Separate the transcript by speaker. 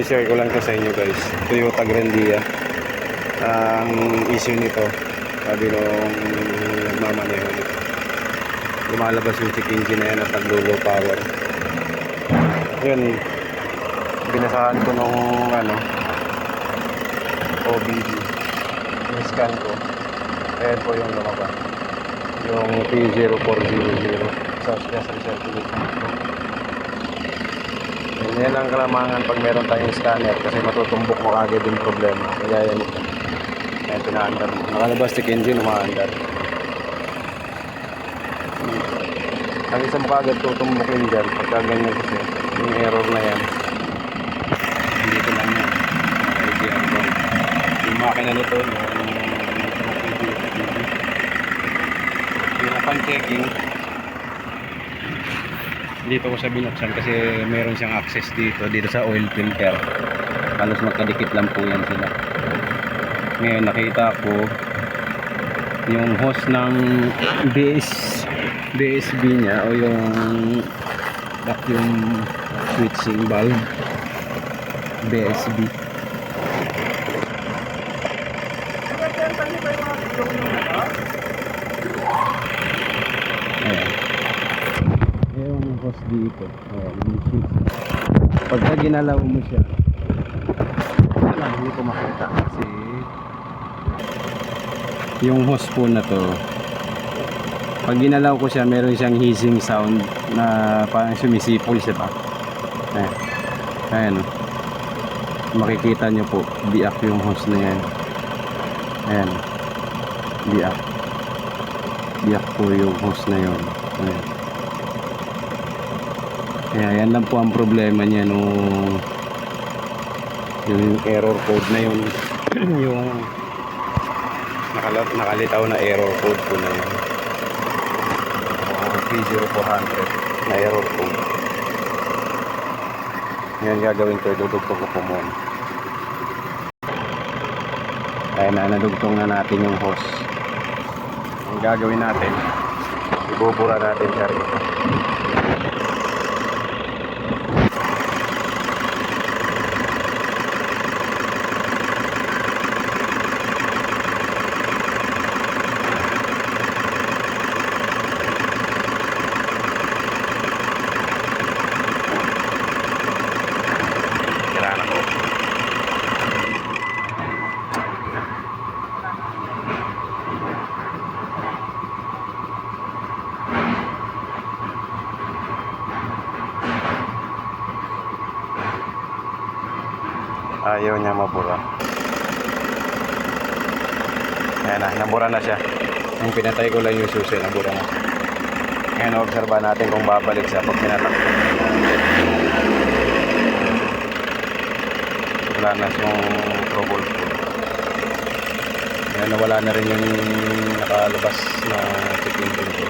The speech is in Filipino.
Speaker 1: share ko lang to sa inyo guys. Toyota Grandia. Ang issue nito, sabi nung nagmamaneho nito, lumalabas yung check engine na yan at naglo-low power. Yun, binasahan ko nung OBD. Scan ko. Ayan po yung lumabas. Yung P0400 sa recirculation. Yan ang kalamangan pag meron tayong scanner kasi matutumbok mo agad yung problema. Kaya yan ito. Ayan, pinaandar mo. Nakalabas check engine, umaandar. Ang isa mo kagad tutumbok yun dyan. Pagka ganyan kasi, yung error na yan. Dito lang yan. Idea ko. Yung makina nito, yung pan-checking, dito ko sa binuksan kasi meron siyang access dito sa oil filter. Halos magkadikit lang po yan sila. Ngayon nakita ko yung hose ng BSB niya o yung vacuum switching valve BSB. Ayan. Ayan yung hose dito. Ayan, yung switch. Pagka ginalaw mo siya, wala, hindi ko makita kasi yung hose po na to, pag ginalaw ko siya, meron siyang hissing sound na parang sumisipol siya pa. Ayan. Ayan. Makikita nyo po, biak yung hose na yan. Ayan. Biak. Biak po yung hose na yun. Ayan. Ayan, yan lang po ang problema niya nung yung error code na yun. Yung nakalitaw na error code po na yun. P0400 na error code. Yan gagawin ko, dudugtong ko po muna. Ayan na, nadugtong na natin yung hose. Ang gagawin natin, ibubura natin siya rito. Ayaw niya mabura. Ayan na, nabura na siya. Yung pinatay ko lang yung susi, nabura na. Ngayon, obserba natin kung babalik siya pag pinatak. Wala na yung trouble po. Ayan, nawala na rin yung nakalabas na check engine ko.